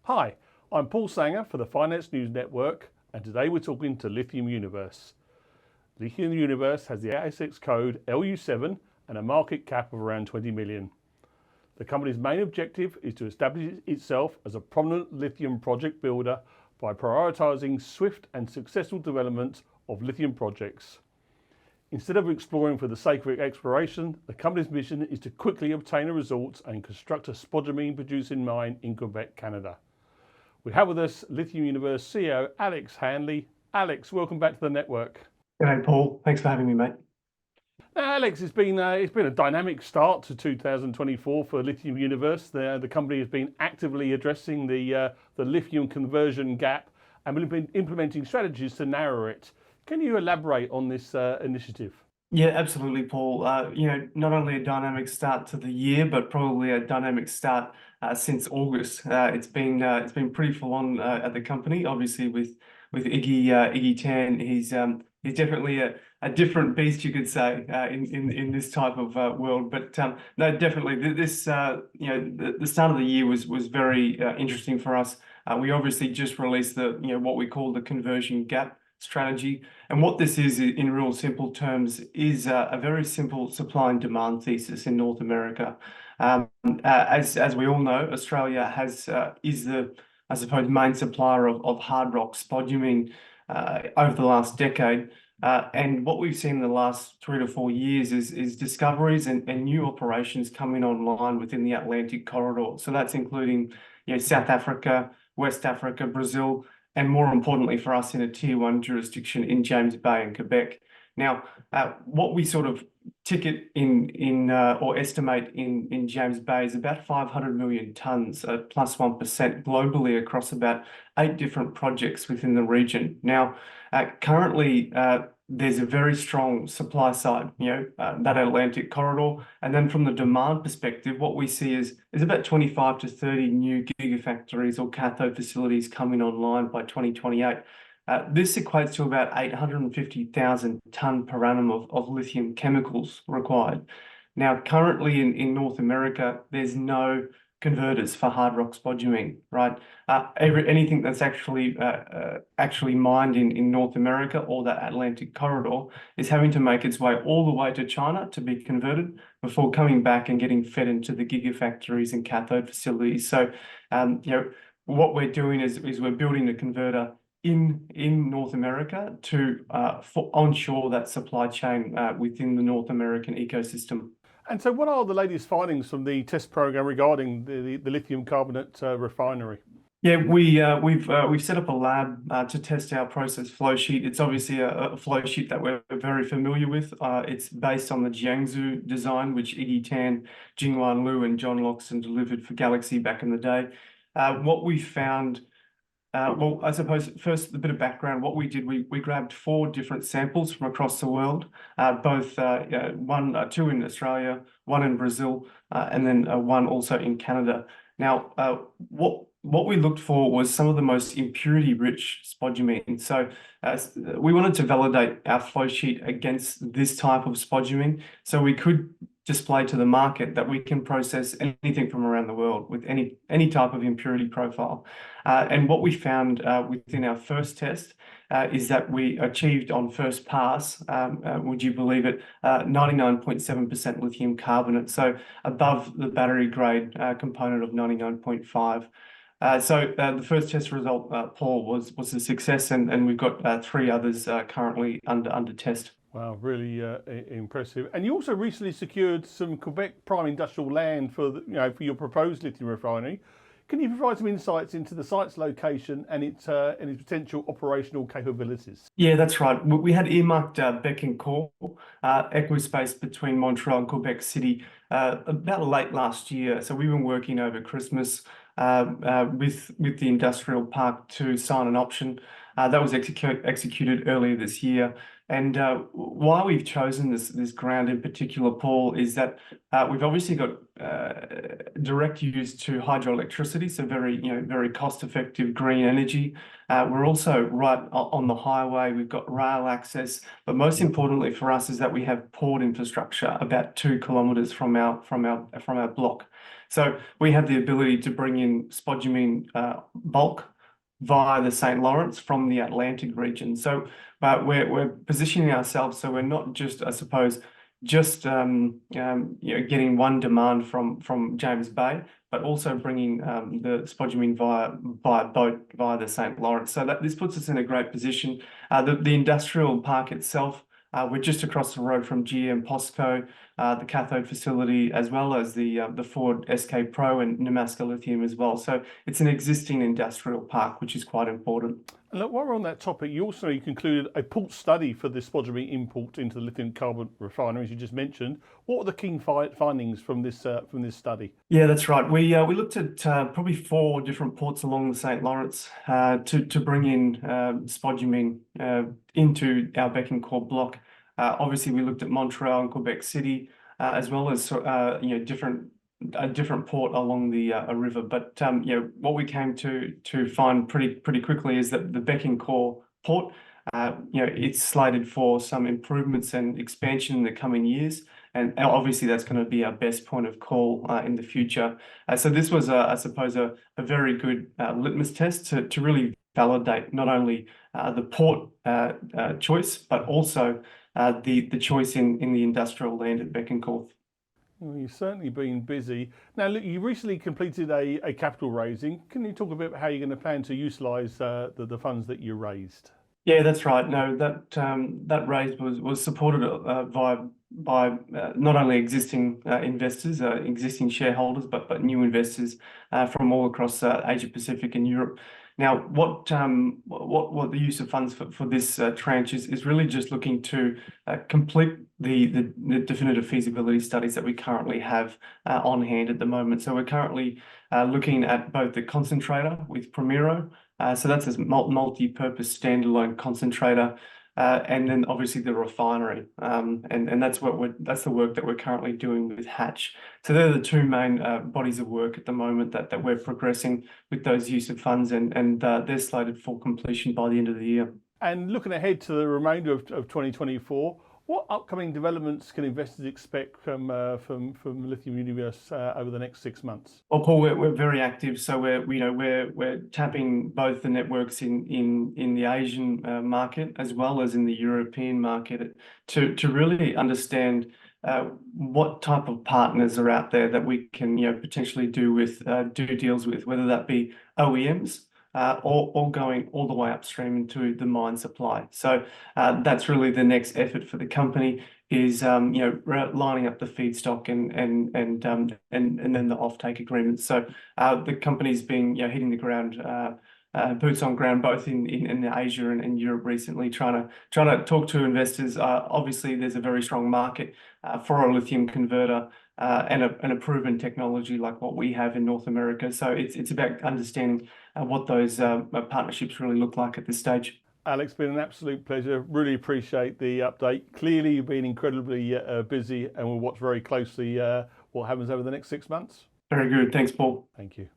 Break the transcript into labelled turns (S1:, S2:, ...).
S1: Hi, I'm Paul Sanger for the Finance News Network, and today we're talking to Lithium Universe. Lithium Universe has the ASX code LU7 and a market cap of around 20 million. The company's main objective is to establish itself as a prominent lithium project builder by prioritising swift and successful development of lithium projects. Instead of exploring for the sake of exploration, the company's mission is to quickly obtain a resource and construct a spodumene producing mine in Quebec, Canada. We have with us Lithium Universe CEO Alex Hanley. Alex, welcome back to the network.
S2: G'day, Paul. Thanks for having me, mate.
S1: Now, Alex, it's been a dynamic start to 2024 for Lithium Universe. The company has been actively addressing the lithium conversion gap and we've been implementing strategies to narrow it. Can you elaborate on this initiative?
S2: Yeah, absolutely, Paul. Not only a dynamic start to the year, but probably a dynamic start since August. It's been pretty full on at the company. Obviously, with Iggy Tan, he's definitely a different beast, you could say, in this type of world. But no, definitely this the start of the year was very interesting for us. We obviously just released the what we call the conversion gap strategy, and what this is in real simple terms is a very simple supply and demand thesis in North America. As we all know, Australia is the, I suppose, main supplier of hard rock spodumene over the last decade. And what we've seen in the last 3 to 4 years is discoveries and new operations coming online within the Atlantic corridor. So that's including South Africa, West Africa, Brazil, and more importantly for us in a tier 1 jurisdiction in James Bay and Quebec. Now, what we sort of ticket or estimate in James Bay is about 500 million tonnes, plus 1% globally across about 8 different projects within the region. Now, currently, there's a very strong supply side, that Atlantic corridor. And then from the demand perspective, what we see is about 25 to 30 new gigafactories or cathode facilities coming online by 2028. This equates to about 850,000 tonne per annum of lithium chemicals required. Now, currently in North America, there's no converters for hard rock spodumene, right? Anything that's actually mined in North America or that Atlantic corridor is having to make its way all the way to China to be converted before coming back and getting fed into the gigafactories and cathode facilities. So, what we're doing is we're building a converter in North America to onshore that supply chain within the North American ecosystem.
S1: And so what are the latest findings from the test program regarding the lithium carbonate refinery?
S2: Yeah, we've set up a lab to test our process flow sheet. It's obviously a flow sheet that we're very familiar with. It's based on the Jiangsu design, which Iggy Tan, Jingwan Liu, and John Loxton delivered for Galaxy back in the day. What we found, well, I suppose first a bit of background. What we did, we grabbed 4 different samples from across the world, two in Australia, 1 in Brazil, and then 1 also in Canada. Now, what we looked for was some of the most impurity-rich spodumene. So we wanted to validate our flow sheet against this type of spodumene, so we could display to the market that we can process anything from around the world with any type of impurity profile. And what we found within our first test is that we achieved on first pass, would you believe it, 99.7% lithium carbonate, so above the battery grade component of 99.5. So the first test result, Paul, was a success, and we've got 3 others currently under test.
S1: Wow, really impressive. And you also recently secured some Quebec prime industrial land for for your proposed lithium refinery. Can you provide some insights into the site's location and its potential operational capabilities?
S2: Yeah, that's right. We had earmarked Bécancour, equispace between Montreal and Quebec City, about late last year. So we've been working over Christmas with the industrial park to sign an option that was executed earlier this year. And why we've chosen this ground in particular, Paul, is that we've obviously got direct use to hydroelectricity, so very cost-effective green energy. We're also right on the highway. We've got rail access, but most importantly for us is that we have port infrastructure about 2 kilometres from our block. So we have the ability to bring in spodumene bulk via the St. Lawrence from the Atlantic region. So we're positioning ourselves so we're not just, I suppose, getting one demand from James Bay, but also bringing the spodumene via boat via the St. Lawrence. So that this puts us in a great position. The industrial park itself, we're just across the road from GM POSCO, the cathode facility, as well as the Ford SK Pro and Nemaska Lithium as well. So it's an existing industrial park, which is quite important.
S1: And look, while we're on that topic, you also concluded a port study for the spodumene import into the lithium carbonate refinery, as you just mentioned. What were the key findings from this study?
S2: Yeah, that's right. We looked at probably 4 different ports along the St. Lawrence to bring in spodumene into our Bécancour block. Obviously, we looked at Montreal and Quebec City, as well as a different port along the river. But what we came to find pretty quickly is that the Bécancour port, it's slated for some improvements and expansion in the coming years. And obviously, that's going to be our best point of call in the future. So this was, I suppose, a very good litmus test to really validate not only the port choice, but also the choice in the industrial land at Bécancour.
S1: Well, you've certainly been busy. Now, look, you recently completed a capital raising. Can you talk a bit about how you're going to plan to utilise the funds that you raised?
S2: Yeah, that's right. No, that raise was supported by not only existing investors, existing shareholders, but new investors from all across Asia Pacific and Europe. Now, what the use of funds for this tranche is really just looking to complete the definitive feasibility studies that we currently have on hand at the moment. So we're currently looking at both the concentrator with Primero. So that's a multi-purpose standalone concentrator, and then obviously the refinery, and that's the work that we're currently doing with Hatch. So they're the 2 main bodies of work at the moment that we're progressing with those use of funds, and they're slated for completion by the end of the year.
S1: And looking ahead to the remainder of 2024, what upcoming developments can investors expect from Lithium Universe over the next 6 months?
S2: Well, Paul, we're very active, so we're tapping both the networks in the Asian market as well as in the European market to really understand what type of partners are out there that we can potentially do deals with, whether that be OEMs. Or going all the way upstream into the mine supply. So that's really the next effort for the company is lining up the feedstock and then the offtake agreements. So the company's been hitting the ground, boots on ground, both in Asia and Europe recently, trying to talk to investors. Obviously, there's a very strong market for a lithium converter. And a proven technology like what we have in North America. So it's about understanding what those partnerships really look like at this stage.
S1: Alex, been an absolute pleasure. Really appreciate the update. Clearly, you've been incredibly busy, and we'll watch very closely what happens over the next 6 months.
S2: Very good. Thanks, Paul.
S1: Thank you.